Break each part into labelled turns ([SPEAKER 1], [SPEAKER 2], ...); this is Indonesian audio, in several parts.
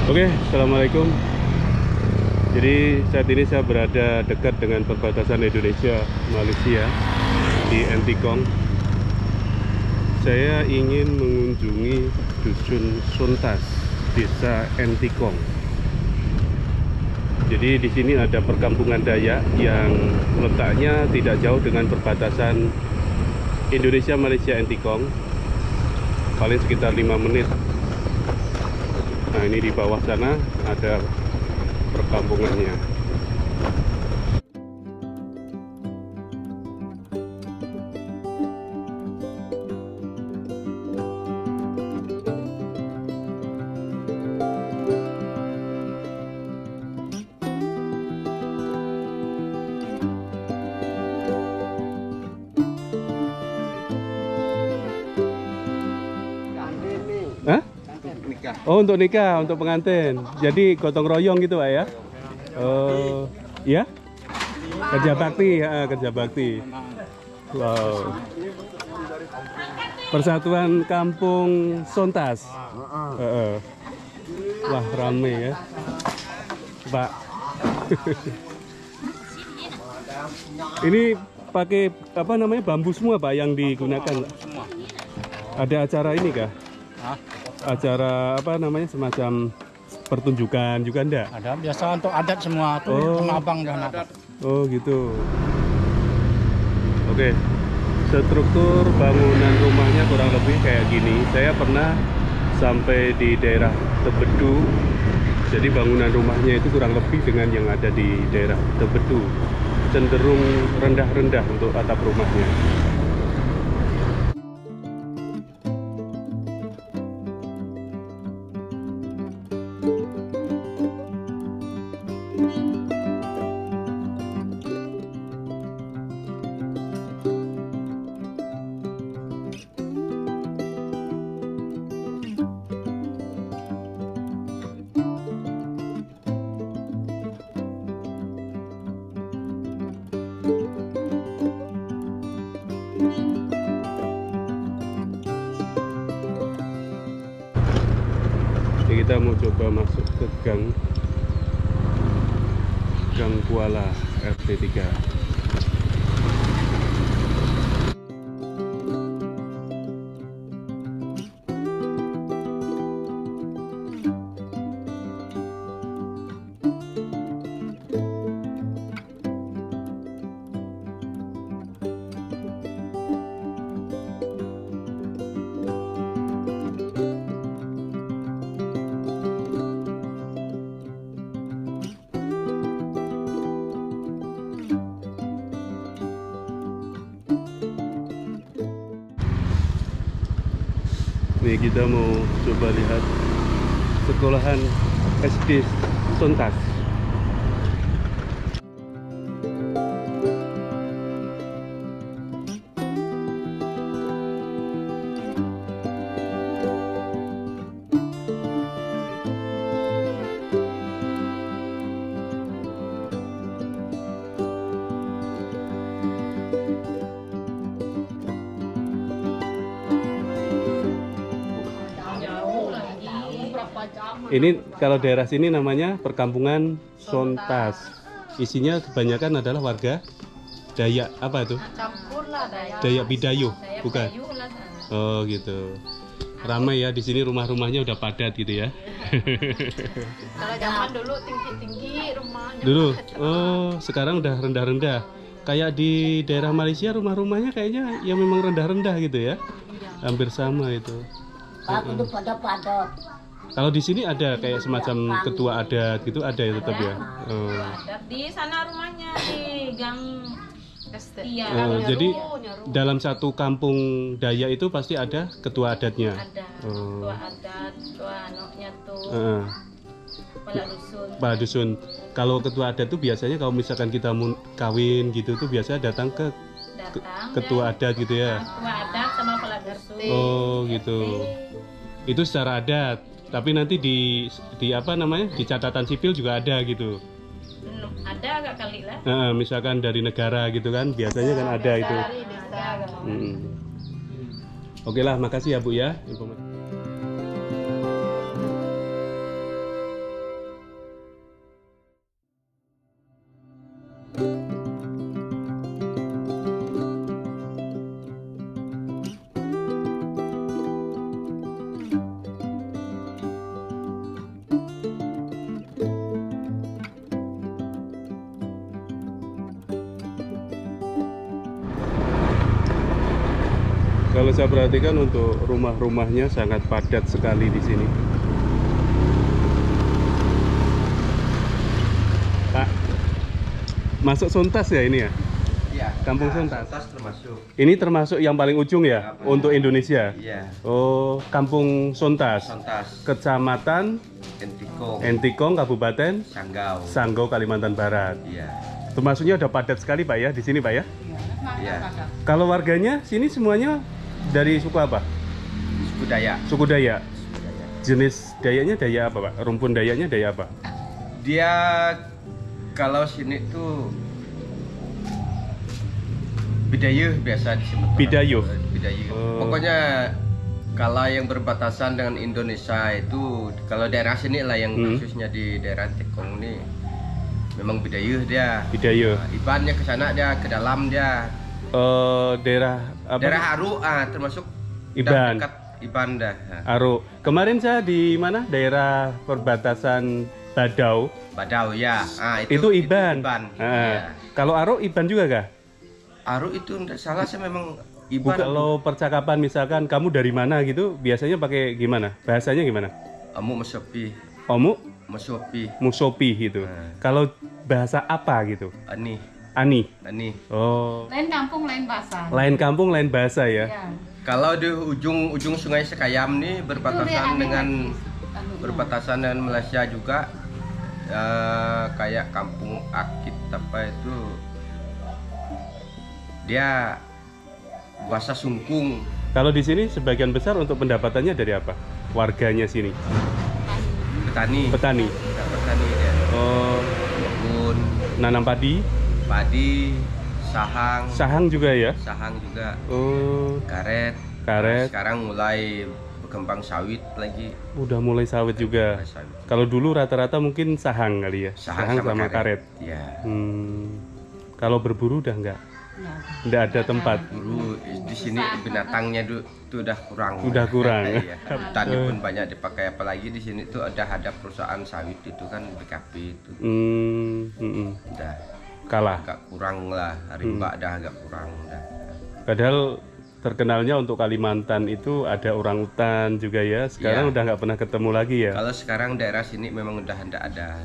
[SPEAKER 1] Oke, assalamualaikum. Jadi saat ini saya berada dekat dengan perbatasan Indonesia Malaysia di Entikong. Saya ingin mengunjungi dusun Sontas, desa Entikong. Jadi di sini ada perkampungan Dayak yang letaknya tidak jauh dengan perbatasan Indonesia Malaysia Entikong, paling sekitar 5 menit. Nah, ini di bawah sana ada perkampungannya. Hah? Oh, untuk nikah, untuk pengantin. Jadi gotong royong gitu, Pak ya? Oh, iya? Kerja bakti, ya, kerja bakti. Wow. Persatuan Kampung Sontas. Wah, rame ya, Pak. Ini pakai apa namanya, bambu semua, Pak, yang digunakan? Ada acara ini kah? Acara apa namanya, semacam pertunjukan juga enggak?
[SPEAKER 2] Ada, biasa untuk adat semua tuh, sama abang dan adat.
[SPEAKER 1] Oh gitu. Oke, struktur bangunan rumahnya kurang lebih kayak gini. Saya pernah sampai di daerah Tebedu. Jadi bangunan rumahnya itu kurang lebih dengan yang ada di daerah Tebedu. Cenderung rendah-rendah untuk atap rumahnya. Kita mau coba masuk ke gang Kuala RT 3. Nih kita mau coba lihat sekolahan SD Sontas. Ini kalau daerah sini namanya perkampungan Sontas. Isinya kebanyakan adalah warga Dayak, apa itu?
[SPEAKER 3] Campur lah Dayak.
[SPEAKER 1] Dayak Bidayuh, bukan?
[SPEAKER 3] Bidayuh lah sana.
[SPEAKER 1] Oh gitu. Ramai ya di sini, rumah-rumahnya udah padat gitu ya.
[SPEAKER 3] Kalau zaman dulu tinggi-tinggi rumahnya.
[SPEAKER 1] Dulu. Oh, sekarang udah rendah-rendah. Kayak di daerah Malaysia rumah-rumahnya kayaknya ya memang rendah-rendah gitu ya. Hampir sama itu. Kalau di sini ada kayak semacam ketua adat gitu, ada ya tetap ya. Oh.
[SPEAKER 3] Di sana rumahnya di Gang Kestia.
[SPEAKER 1] Jadi dalam satu kampung Dayak itu pasti ada ketua adatnya.
[SPEAKER 3] Ada ketua adat, ketua anaknya tuh. Kepala dusun.
[SPEAKER 1] Kepala dusun. Kalau ketua adat tuh biasanya kalau misalkan kita mau kawin gitu tuh biasanya datang ke ketua adat gitu ya.
[SPEAKER 3] Ketua adat sama kepala dusun.
[SPEAKER 1] Oh gitu. Itu secara adat. Tapi nanti di apa namanya, di catatan sipil juga ada gitu.
[SPEAKER 3] Ada agak kali lah.
[SPEAKER 1] Misalkan dari negara gitu kan, biasanya kan ada itu. Oke lah, makasih ya Bu ya informasi. Kalau saya perhatikan untuk rumah-rumahnya sangat padat sekali di sini. Pak, masuk Sontas ya ini ya?
[SPEAKER 4] Iya.
[SPEAKER 1] Kampung Sontas.
[SPEAKER 4] Sontas termasuk.
[SPEAKER 1] Ini termasuk yang paling ujung ya untuk Indonesia.
[SPEAKER 4] Iya.
[SPEAKER 1] Oh, Kampung Sontas.
[SPEAKER 4] Sontas.
[SPEAKER 1] Kecamatan
[SPEAKER 4] Entikong.
[SPEAKER 1] Entikong, Kabupaten
[SPEAKER 4] Sanggau.
[SPEAKER 1] Sanggau, Kalimantan Barat.
[SPEAKER 4] Iya.
[SPEAKER 1] Termasuknya udah padat sekali Pak ya di sini Pak ya.
[SPEAKER 4] Iya.
[SPEAKER 1] Kalau warganya sini semuanya dari suku apa?
[SPEAKER 4] Suku Dayak.
[SPEAKER 1] Suku Dayak.
[SPEAKER 4] Suku Dayak.
[SPEAKER 1] Jenis Dayaknya Dayak apa Pak? Rumpun Dayaknya Dayak apa?
[SPEAKER 4] Dia kalau sini tuh Bidayuh biasa disebut.
[SPEAKER 1] Bidayuh.
[SPEAKER 4] Bidayuh.
[SPEAKER 1] Oh.
[SPEAKER 4] Pokoknya kalau yang berbatasan dengan Indonesia itu kalau daerah sini lah yang khususnya di daerah Tekong ini memang Bidayuh dia.
[SPEAKER 1] Bidayuh.
[SPEAKER 4] Ibannya ke sana dia ke dalam dia.
[SPEAKER 1] Daerah apa?
[SPEAKER 4] Daerah Aru termasuk
[SPEAKER 1] Iban.
[SPEAKER 4] dekat Iban dah.
[SPEAKER 1] Aru. Kemarin saya di mana? Daerah perbatasan Badau.
[SPEAKER 4] Badau ya.
[SPEAKER 1] Itu Iban.
[SPEAKER 4] Ya.
[SPEAKER 1] Kalau Aru Iban juga kah?
[SPEAKER 4] Aru itu enggak salah sih memang Iban.
[SPEAKER 1] Kalau percakapan misalkan kamu dari mana gitu, biasanya pakai gimana? Bahasanya gimana?
[SPEAKER 4] Amu Mesopi.
[SPEAKER 1] Omu,
[SPEAKER 4] Mesopi.
[SPEAKER 1] Musopi gitu. Kalau bahasa apa gitu?
[SPEAKER 4] Ani.
[SPEAKER 1] Ani. Oh.
[SPEAKER 3] Lain kampung, lain bahasa.
[SPEAKER 1] Lain kampung, lain bahasa ya.
[SPEAKER 3] Ya.
[SPEAKER 4] Kalau di ujung Sungai Sekayam nih berbatasan dengan Malaysia juga kayak kampung Akit apa itu dia bahasa Sungkung.
[SPEAKER 1] Kalau di sini sebagian besar untuk pendapatannya dari apa? Warganya sini.
[SPEAKER 4] Petani.
[SPEAKER 1] Petani.
[SPEAKER 4] Petani dia.
[SPEAKER 1] Oh,
[SPEAKER 4] Kebun,
[SPEAKER 1] nanam padi,
[SPEAKER 4] sahang.
[SPEAKER 1] sahang juga ya.
[SPEAKER 4] Sahang juga.
[SPEAKER 1] Oh,
[SPEAKER 4] Karet.
[SPEAKER 1] karet.
[SPEAKER 4] Sekarang mulai berkembang sawit lagi.
[SPEAKER 1] Udah mulai sawit juga.
[SPEAKER 4] Mulai sawit.
[SPEAKER 1] Kalau dulu rata-rata mungkin sahang kali ya.
[SPEAKER 4] Sahang
[SPEAKER 1] sama karet.
[SPEAKER 4] Iya.
[SPEAKER 1] Kalau berburu udah enggak? Enggak ada tempat.
[SPEAKER 4] Dulu di sini binatangnya tuh udah kurang.
[SPEAKER 1] Udah kurang.
[SPEAKER 4] Iya. Tadi pun banyak dipakai, apalagi di sini tuh ada perusahaan sawit itu kan BKP itu. Udah
[SPEAKER 1] Kalah.
[SPEAKER 4] agak kurang lah, rimba dah agak kurang dah.
[SPEAKER 1] Padahal terkenalnya untuk Kalimantan itu ada orangutan juga ya. Sekarang
[SPEAKER 4] Iya.
[SPEAKER 1] udah nggak pernah ketemu lagi ya.
[SPEAKER 4] Kalau sekarang daerah sini memang udah enggak ada.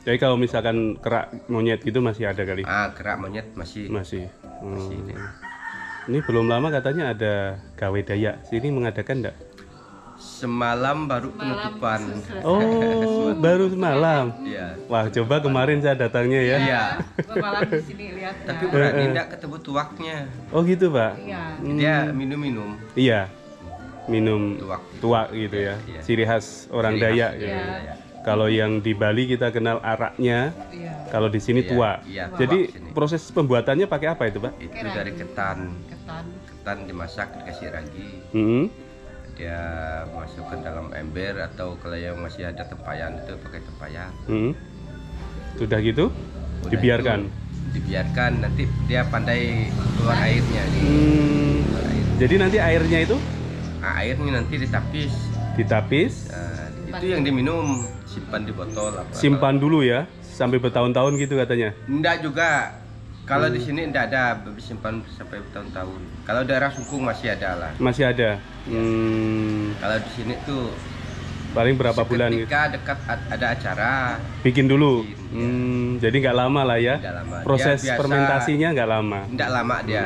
[SPEAKER 1] Jadi kalau misalkan kerak monyet gitu masih ada kali?
[SPEAKER 4] Kerak monyet masih.
[SPEAKER 1] Masih.
[SPEAKER 4] Masih ini.
[SPEAKER 1] Ini belum lama katanya ada gawe Dayak. Sini mengadakan enggak?
[SPEAKER 4] Semalam baru penutupan.
[SPEAKER 1] Oh, baru semalam.
[SPEAKER 4] Iya.
[SPEAKER 1] Wah, coba kemarin saya datangnya ya.
[SPEAKER 4] Iya.
[SPEAKER 3] Malam di sini lihat.
[SPEAKER 4] Tapi berani enggak ketemu tuaknya.
[SPEAKER 1] Oh gitu, Pak.
[SPEAKER 3] Iya.
[SPEAKER 4] Dia minum-minum
[SPEAKER 1] Iya. Minum
[SPEAKER 4] tuak.
[SPEAKER 1] tuak gitu ya.
[SPEAKER 4] Iya.
[SPEAKER 1] Ciri khas orang
[SPEAKER 4] Ciri khas,
[SPEAKER 1] Dayak
[SPEAKER 3] iya.
[SPEAKER 1] gitu.
[SPEAKER 4] Iya.
[SPEAKER 1] Kalau yang di Bali kita kenal araknya,
[SPEAKER 3] Iya.
[SPEAKER 1] kalau di sini
[SPEAKER 4] Iya,
[SPEAKER 1] tuak.
[SPEAKER 4] iya,
[SPEAKER 1] Jadi
[SPEAKER 4] tuak sini.
[SPEAKER 1] proses pembuatannya pakai apa itu, Pak?
[SPEAKER 4] Itu dari ketan.
[SPEAKER 3] Ketan.
[SPEAKER 4] Ketan dimasak dikasih ragi. Dia masukkan dalam ember, atau kalau yang masih ada tempayan itu pakai tempayan.
[SPEAKER 1] Sudah gitu,
[SPEAKER 4] Udah
[SPEAKER 1] dibiarkan.
[SPEAKER 4] itu, dibiarkan, nanti dia pandai keluar airnya nih. Keluar air.
[SPEAKER 1] Jadi nanti airnya itu
[SPEAKER 4] Airnya nanti ditapis.
[SPEAKER 1] ditapis,
[SPEAKER 4] Itu yang diminum, simpan di botol apa.
[SPEAKER 1] simpan dulu ya, sampai bertahun-tahun gitu katanya.
[SPEAKER 4] Enggak juga. Kalau di sini enggak ada simpan sampai bertahun-tahun. Kalau daerah Sungkung masih ada lah.
[SPEAKER 1] Masih ada.
[SPEAKER 4] Kalau di sini tuh
[SPEAKER 1] Paling berapa bulan gitu?
[SPEAKER 4] ketika dekat ada acara,
[SPEAKER 1] Bikin dulu.
[SPEAKER 4] bikin,
[SPEAKER 1] Jadi nggak lama lah ya.
[SPEAKER 4] Nggak lama.
[SPEAKER 1] Proses
[SPEAKER 4] Dia biasa-
[SPEAKER 1] fermentasinya nggak lama.
[SPEAKER 4] enggak lama dia.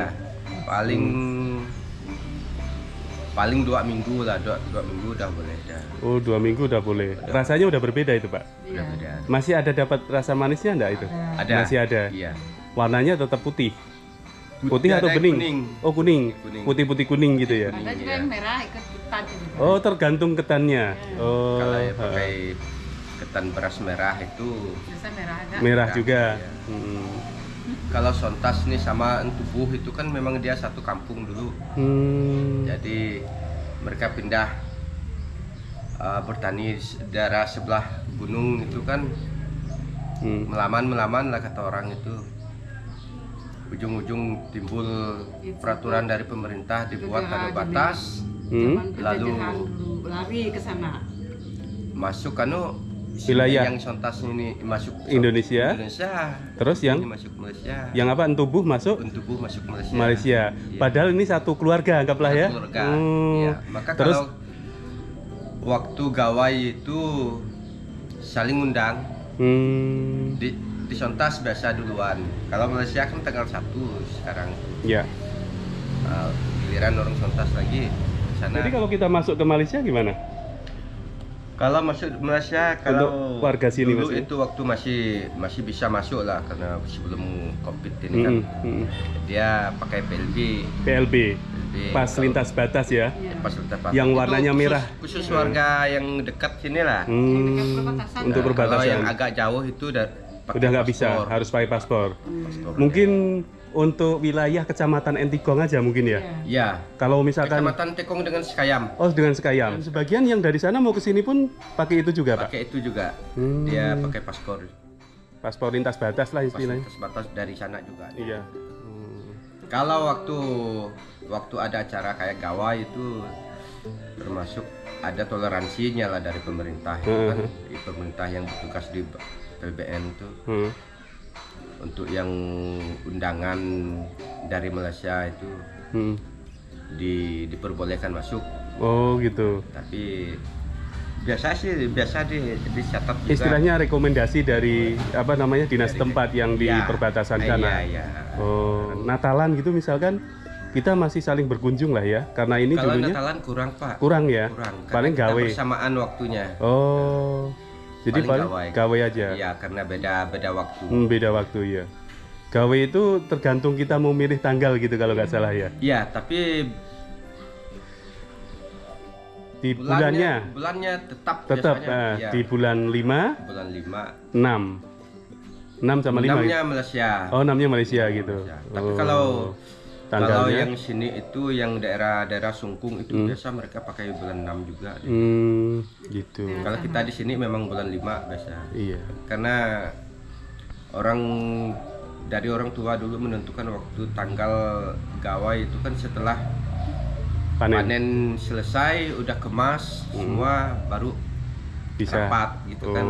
[SPEAKER 4] Paling 2 minggu lah, 2 minggu udah boleh dah.
[SPEAKER 1] Oh, 2 minggu udah boleh. Rasanya udah berbeda itu, Pak.
[SPEAKER 4] Udah beda.
[SPEAKER 1] Masih ada dapat rasa manisnya enggak itu?
[SPEAKER 4] Ada.
[SPEAKER 1] Masih ada.
[SPEAKER 4] Iya.
[SPEAKER 1] Warnanya tetap putih. Putih
[SPEAKER 4] Ada
[SPEAKER 1] atau
[SPEAKER 4] yang
[SPEAKER 1] bening?
[SPEAKER 4] kuning.
[SPEAKER 1] Oh, kuning.
[SPEAKER 4] Kuning.
[SPEAKER 1] Putih-putih kuning gitu ya.
[SPEAKER 3] Ada juga yang merah ikut ketan juga.
[SPEAKER 1] Oh, tergantung ketannya. Oh,
[SPEAKER 4] Kalau yang pakai ketan beras merah itu,
[SPEAKER 3] Biasa merah agak.
[SPEAKER 1] merah
[SPEAKER 4] Merah,
[SPEAKER 1] juga.
[SPEAKER 4] iya. Kalau Sontas nih sama Entubuh itu kan memang dia satu kampung dulu. Jadi mereka pindah bertani di daerah sebelah gunung itu kan, melaman lah kata orang itu. Ujung-ujung timbul peraturan dari pemerintah, dibuat tanda batas,
[SPEAKER 3] Zaman
[SPEAKER 4] lalu
[SPEAKER 3] penjajahan dulu lari ke sana.
[SPEAKER 4] masuk
[SPEAKER 1] Wilayah
[SPEAKER 4] yang Sontas ini masuk
[SPEAKER 1] Indonesia. Terus yang
[SPEAKER 4] ini masuk Malaysia.
[SPEAKER 1] Yang apa? Entubuh masuk
[SPEAKER 4] Entubuh masuk Malaysia.
[SPEAKER 1] Malaysia.
[SPEAKER 4] Iya.
[SPEAKER 1] Padahal ini satu keluarga, anggaplah ya.
[SPEAKER 4] Keluarga.
[SPEAKER 1] Hmm.
[SPEAKER 4] Ya. Maka
[SPEAKER 1] Terus
[SPEAKER 4] kalau waktu gawai itu saling undang di Sontas biasa duluan. Kalau Malaysia kan tanggal 1 sekarang.
[SPEAKER 1] ya.
[SPEAKER 4] Giliran orang Sontas lagi sana.
[SPEAKER 1] Jadi kalau kita masuk ke Malaysia gimana?
[SPEAKER 4] Kalau masuk Malaysia, kalau
[SPEAKER 1] untuk warga sini
[SPEAKER 4] dulu
[SPEAKER 1] maksudnya?
[SPEAKER 4] itu waktu masih bisa masuk lah, karena sebelum COVID ini kan dia pakai
[SPEAKER 1] PLB. Pas lintas batas ya.
[SPEAKER 4] Pas lintas batas.
[SPEAKER 1] Yang
[SPEAKER 4] Itu
[SPEAKER 1] warnanya merah.
[SPEAKER 4] Khusus warga yang dekat sini lah.
[SPEAKER 1] Untuk
[SPEAKER 4] Kalau
[SPEAKER 1] perbatasan.
[SPEAKER 4] yang agak jauh itu udah
[SPEAKER 1] nggak bisa, harus pakai paspor. Mungkin untuk wilayah Kecamatan Entikong aja mungkin ya.
[SPEAKER 4] Ya.
[SPEAKER 1] Kalau misalkan
[SPEAKER 4] Kecamatan Tekong dengan Sekayam.
[SPEAKER 1] Oh, dengan Sekayam. Sebagian yang dari sana mau ke sini pun pakai itu juga, Pak.
[SPEAKER 4] Pakai itu juga. Dia pakai paspor.
[SPEAKER 1] Paspor lintas batas lah istilahnya.
[SPEAKER 4] Lintas batas dari sana juga.
[SPEAKER 1] Iya.
[SPEAKER 4] Kalau waktu ada acara kayak gawai itu termasuk ada toleransinya lah dari pemerintah itu kan, pemerintah yang bertugas di PBN itu. Untuk yang undangan dari Malaysia itu diperbolehkan masuk.
[SPEAKER 1] Oh gitu.
[SPEAKER 4] Tapi biasa dicatat juga.
[SPEAKER 1] Istilahnya rekomendasi dari apa namanya dinas tempat yang di perbatasan sana.
[SPEAKER 4] Iya.
[SPEAKER 1] Oh, Natalan gitu misalkan kita masih saling berkunjung lah ya, karena ini
[SPEAKER 4] kalau
[SPEAKER 1] dulunya
[SPEAKER 4] Natalan kurang, Pak.
[SPEAKER 1] Kurang ya. Paling
[SPEAKER 4] kita
[SPEAKER 1] gawe.
[SPEAKER 4] Bersamaan waktunya.
[SPEAKER 1] Oh. Jadi paling gawe aja.
[SPEAKER 4] Iya, karena beda waktu.
[SPEAKER 1] Beda waktu ya. Gawe itu tergantung kita mau milih tanggal gitu kalau nggak salah ya.
[SPEAKER 4] Iya, tapi
[SPEAKER 1] di bulannya
[SPEAKER 4] tetap
[SPEAKER 1] biasanya, di bulan 5,
[SPEAKER 4] bulan 5,
[SPEAKER 1] 6 sama 5
[SPEAKER 4] 6-nya Malaysia.
[SPEAKER 1] Oh, 6-nya Malaysia gitu.
[SPEAKER 4] Tapi kalau
[SPEAKER 1] tanggalnya
[SPEAKER 4] yang sini itu yang daerah Sungkung itu biasa mereka pakai bulan 6 juga.
[SPEAKER 1] Gitu.
[SPEAKER 4] Kalau kita di sini memang bulan 5 biasa.
[SPEAKER 1] Iya.
[SPEAKER 4] Karena dari orang tua dulu menentukan waktu tanggal gawai itu kan setelah panen selesai, udah kemas semua, baru
[SPEAKER 1] bisa
[SPEAKER 4] rapat gitu kan.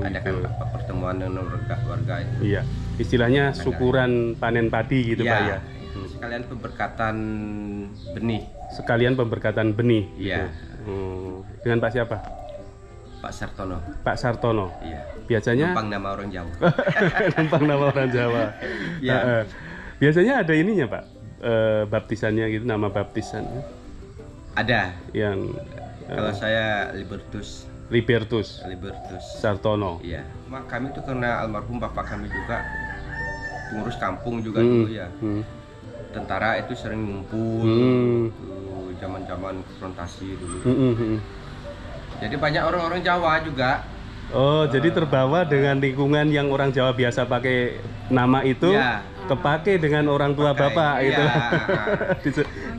[SPEAKER 4] Ada kan pertemuan dengan warga itu.
[SPEAKER 1] Iya. Istilahnya syukuran panen padi gitu, Pak ya.
[SPEAKER 4] Sekalian pemberkatan benih.
[SPEAKER 1] Sekalian pemberkatan benih.
[SPEAKER 4] Iya.
[SPEAKER 1] Gitu. Dengan Pak siapa?
[SPEAKER 4] Pak Sartono.
[SPEAKER 1] Pak Sartono.
[SPEAKER 4] Iya.
[SPEAKER 1] Biasanya
[SPEAKER 4] numpang nama orang Jawa.
[SPEAKER 1] numpang nama orang Jawa.
[SPEAKER 4] Iya.
[SPEAKER 1] Biasanya ada ininya, Pak. Baptisannya gitu, nama baptisan.
[SPEAKER 4] Ada.
[SPEAKER 1] Yang
[SPEAKER 4] kalau saya Libertus
[SPEAKER 1] Sartono.
[SPEAKER 4] Iya. Kami itu karena almarhum bapak kami juga pengurus kampung juga dulu ya. Tentara itu sering ngumpul zaman-zaman konfrontasi dulu. Jadi banyak orang-orang Jawa juga. Oh,
[SPEAKER 1] jadi terbawa dengan lingkungan yang orang Jawa biasa pakai nama itu, kepake dengan orang tua bapak itu.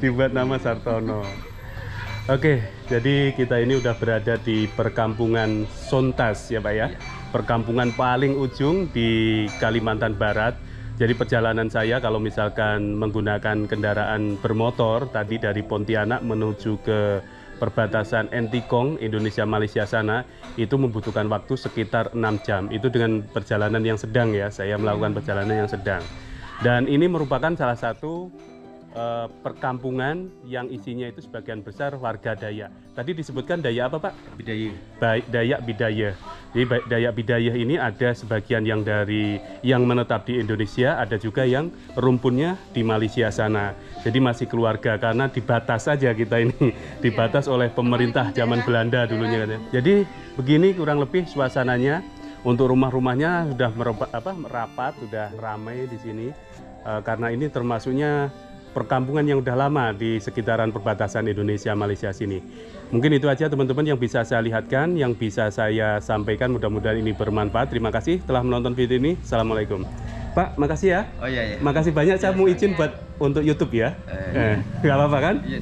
[SPEAKER 1] Dibuat nama Sartono. Oke, jadi kita ini udah berada di perkampungan Sontas ya Pak ya. Perkampungan paling ujung di Kalimantan Barat. Jadi perjalanan saya kalau misalkan menggunakan kendaraan bermotor tadi dari Pontianak menuju ke perbatasan Entikong, Indonesia Malaysia sana, itu membutuhkan waktu sekitar 6 jam. Itu dengan perjalanan yang sedang ya, saya melakukan perjalanan yang sedang. Dan ini merupakan salah satu perkampungan yang isinya itu sebagian besar warga Dayak. Tadi disebutkan Dayak apa Pak?
[SPEAKER 4] Bidayuh.
[SPEAKER 1] Dayak Bidayuh. Jadi Dayak Bidayuh ini ada sebagian yang menetap di Indonesia, ada juga yang rumpunnya di Malaysia sana. Jadi masih keluarga karena dibatas saja kita ini, dibatas oleh pemerintah zaman Belanda dulunya kan ya. Jadi begini kurang lebih suasananya. Untuk rumah-rumahnya sudah merapat, sudah ramai di sini. Karena ini termasuknya perkampungan yang udah lama di sekitaran perbatasan Indonesia Malaysia sini. Mungkin itu aja teman-teman yang bisa saya lihatkan, yang bisa saya sampaikan. Mudah-mudahan ini bermanfaat. Terima kasih telah menonton video ini. Assalamualaikum. Pak, makasih ya.
[SPEAKER 4] Oh iya.
[SPEAKER 1] Makasih banyak. Saya mau izin untuk YouTube ya. Nggak apa-apa kan?
[SPEAKER 4] Iya,